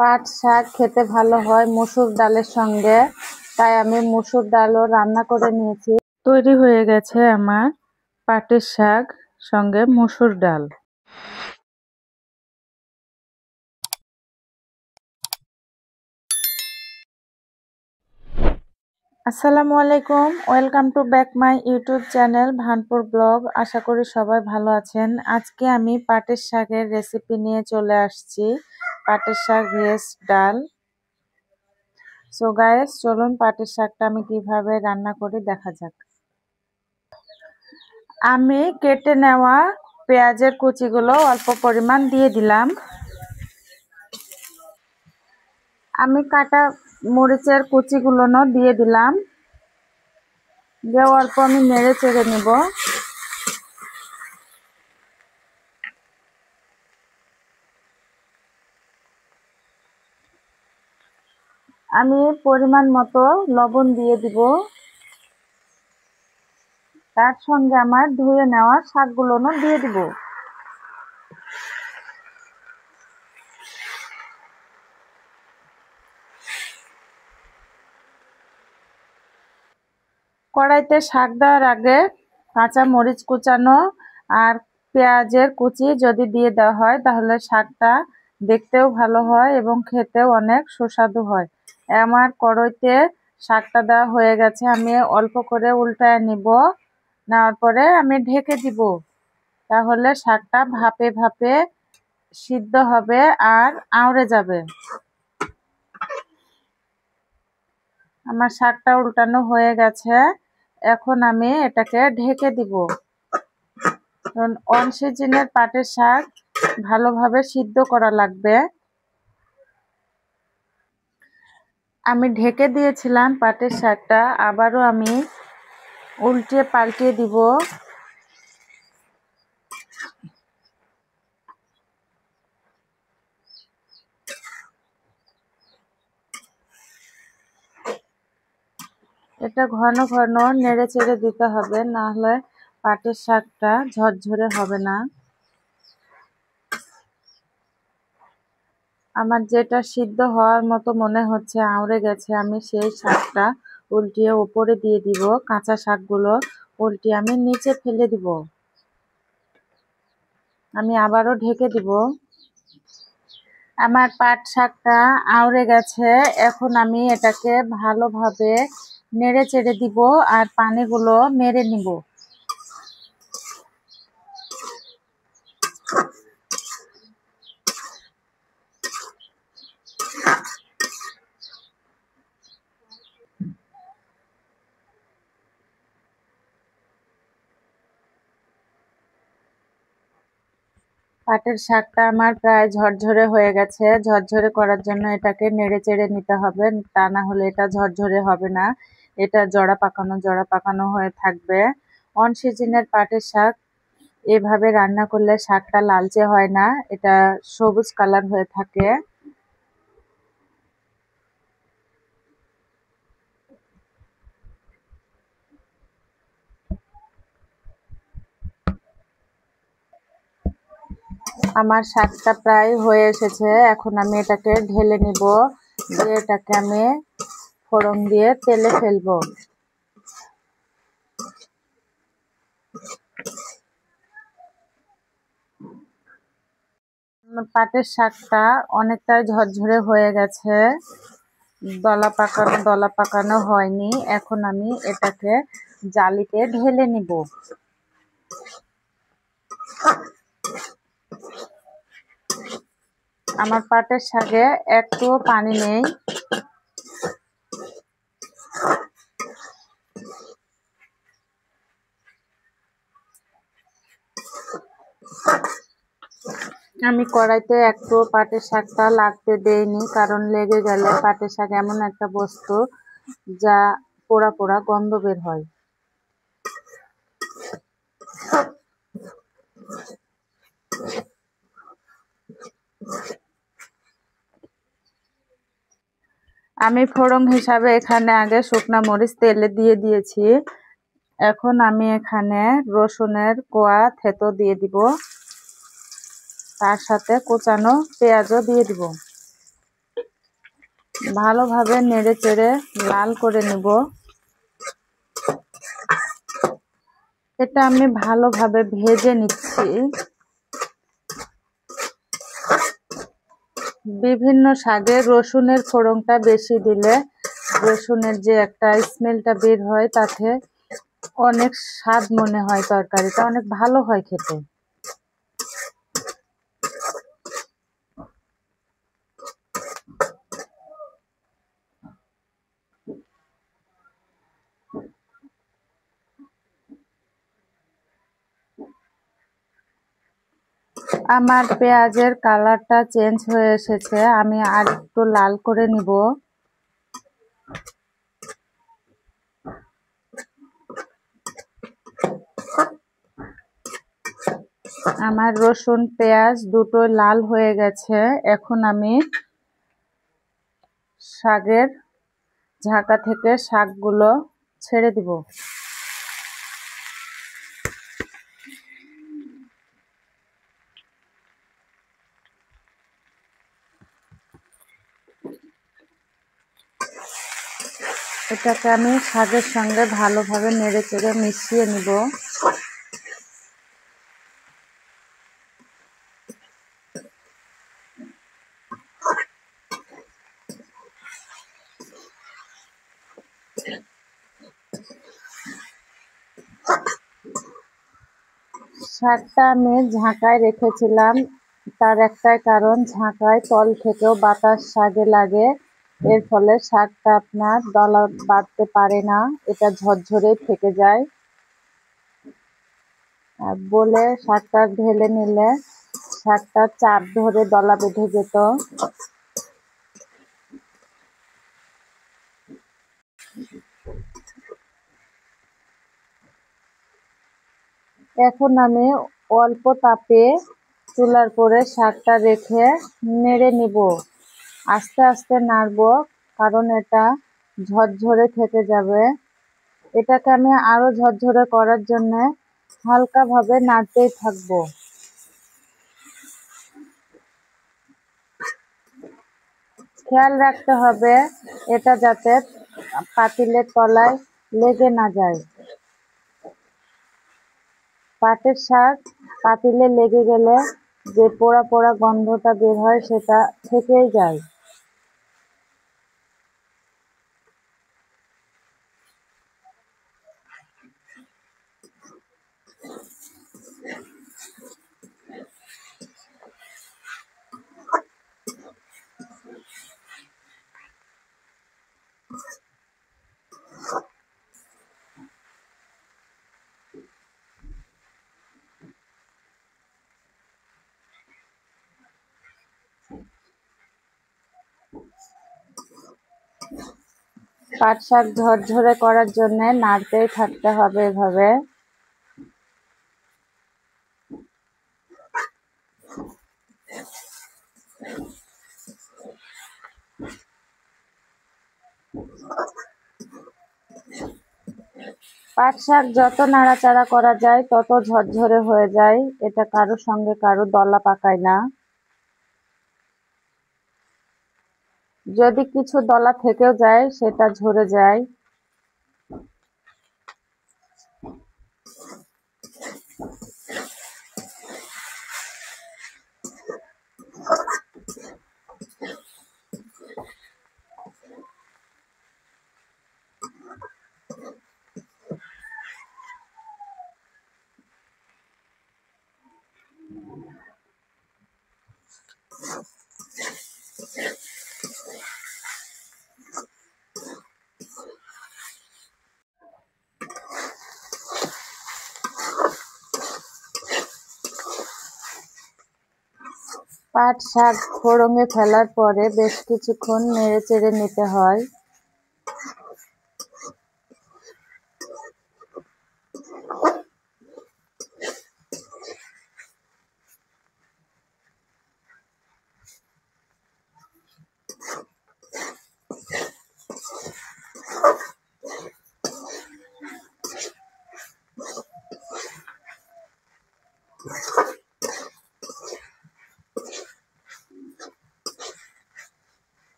পাট শাক খেতে ভালো হয় মসুর ডালের সঙ্গে, তাই আমি মসুর ডালও রান্না করে নিয়েছি। তৈরি হয়ে গেছে আমার পাটের শাক সঙ্গে মসুর ডাল। আসসালামু আলাইকুম, welcome to back my YouTube channel Bhanpur blog. আশা করি সবাই ভালো আছেন। আজকে আমি পাটের শাকের রেসিপি নিয়ে চলে আসছি, পাটের শাক ভেজ ডাল। সো গাইস, চলুন পাটের শাকটা আমি কিভাবে রান্না করি দেখা যাক। আমি কেটে নেওয়া পেঁয়াজের কুচিগুলো অল্প পরিমাণ দিয়ে দিলাম। আমি কাটা মরিচের কুচিগুলো দিয়ে দিলাম, দিয়ে অল্প আমি নেড়ে চেড়ে নেব। আমি পরিমাণ মতো লবণ দিয়ে দিব। তার সঙ্গে আমার ধুয়ে নেওয়া শাকগুলো দিয়ে দিব। কড়াইতে শাক দেওয়ার আগে কাঁচা মরিচ কুচানো আর পেঁয়াজের কুচি যদি দিয়ে দেওয়া হয় তাহলে শাকটা দেখতেও ভালো হয় এবং খেতেও অনেক সুস্বাদু হয়। আমার কড়াইতে শাকটা দেওয়া হয়ে গেছে, আমি অল্প করে উল্টায় নিব। নেওয়ার পরে আমি ঢেকে দিব, তাহলে শাকটা ভাপে ভাপে সিদ্ধ হবে আর আউড়ে যাবে। আমার শাকটা উল্টানো হয়ে গেছে, এখন আমি এটাকে ঢেকে দিব। কারণ অন সিজনের পাটের শাক ভালোভাবে সিদ্ধ করা লাগবে। আমি ঢেকে দিয়েছিলাম পাটের শাকটা, আবারও আমি উল্টে পাল্টে দিব। এটা ঘন ঘন নেড়ে চেড়ে দিতে হবে, না হলে পাটের শাকটা ঝরঝরে হবে না। আমার যেটা সিদ্ধ হওয়ার মতো মনে হচ্ছে আউড়ে গেছে, আমি সেই শাকটা উল্টিয়ে উপরে দিয়ে দিব। কাঁচা শাকগুলো উল্টিয়ে আমি নিচে ফেলে দিব। আমি আবারও ঢেকে দিব। আমার পাট শাকটা আউড়ে গেছে, এখন আমি এটাকে ভালোভাবে নেড়ে চেড়ে দিব আর পানিগুলো মেরে নিব। পাটের শাকটা আমার প্রায় ঝরঝরে হয়ে গেছে। ঝরঝরে করার জন্য এটাকে নেড়ে চেড়ে নিতে হবে, তা না হলে এটা ঝরঝরে হবে না। এটা জড়া পাকানো হয়ে থাকবে। অন সিজনের পাটের শাক এভাবে রান্না করলে শাকটা লালচে হয় না, এটা সবুজ কালার হয়ে থাকে। আমার শাকটা প্রায় হয়ে এসেছে, এখন আমি এটাকে ঢেলে নিব, দিয়ে এটাকে আমি ফোড়ন দিয়ে তেলে ফেলবো। পাটের শাকটা অনেকটাই ঝরঝরে হয়ে গেছে, দলা পাকানো হয়নি। এখন আমি এটাকে জালিতে ঢেলে নিব। আমার পাটের শাকে একটুও পানি নেই। আমি কড়াইতে একটু পাটের শাকটা লাগতে দেইনি, কারণ লেগে গেলে পাটের শাক এমন একটা বস্তু যা পোড়া পোড়া গন্ধ বের হয়। আমি ফোড়ন হিসাবে এখানে আগে শুকনা মরিচ তেলে দিয়ে দিয়েছি। এখন আমি এখানে রসুনের কোয়া থেতো দিয়ে দিব, তার সাথে কুচানো পেঁয়াজও দিয়ে দিব। ভালোভাবে নেড়ে চেড়ে লাল করে নেব। এটা আমি ভালোভাবে ভেজে নিচ্ছি। বিভিন্ন শাকে রসুনের ফোড়নটা বেশি দিলে রসুনের যে একটা স্মেলটা বের হয় তাতে অনেক স্বাদ মনে হয়, তরকারিটা অনেক ভালো হয় খেতে। আমার পেঁয়াজের কালারটা চেঞ্জ হয়ে এসেছে, আমি আর একটু লাল করে নিব। আমার রসুন পেঁয়াজ দুটো লাল হয়ে গেছে। এখন আমি শাকের ঝাঁকা থেকে শাকগুলো ছেড়ে দিব। এটাকে আমি শাকের সঙ্গে ভালোভাবে নেড়ে চেড়ে মিশিয়ে নিব। শাকটা আমি ঝাঁকায় রেখেছিলাম, তার একটাই কারণ ঝাঁকায় তল থেকেও বাতাস শাকে লাগে, এর ফলে শাকটা আপনার দলা বাঁধতে পারে না, এটা ঝরঝরে থেকে যায়। আর বলে শাকটা ঢেলে নিলে শাকটা চাপ ধরে দলা বেঁধে যেত। এখন আমি অল্প তাপে চুলার পরে শাকটা রেখে নেড়ে নিব। আস্তে আস্তে নাড়বো, কারণ এটা ঝরঝরে থেকে যাবে। এটাকে আমি আরো ঝরঝরে করার জন্য হালকাভাবে নাড়তেই থাকবো। খেয়াল রাখতে হবে এটা যাতে পাতিলের তলায় লেগে না যায়। পাটের শাক পাতিলে লেগে গেলে যে পোড়া পোড়া গন্ধটা বের হয় সেটা থেকেই যায়। পাট শাক ঝরঝরে করার জন্য নাড়তেই থাকতে হবে এভাবে। পাট শাক যত নাড়াচাড়া করা যায় তত ঝরঝরে হয়ে যায়, এটা কারোর সঙ্গে কারো দলা পাকায় না। যদি কিছু দলা থেকেও যায় সেটা ঝরে যায়। পাট শাক ফোড়নে ফেলার পরে বেশ কিছুক্ষণ নেড়ে চেড়ে নিতে হয়।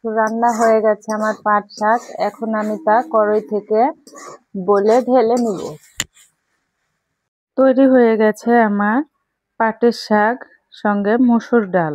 তো রান্না হয়ে গেছে আমার পাট শাক। এখন আমি তা কড়াই থেকে বলে ঢেলে নিব। তৈরি হয়ে গেছে আমার পাটের শাক সঙ্গে মসুর ডাল।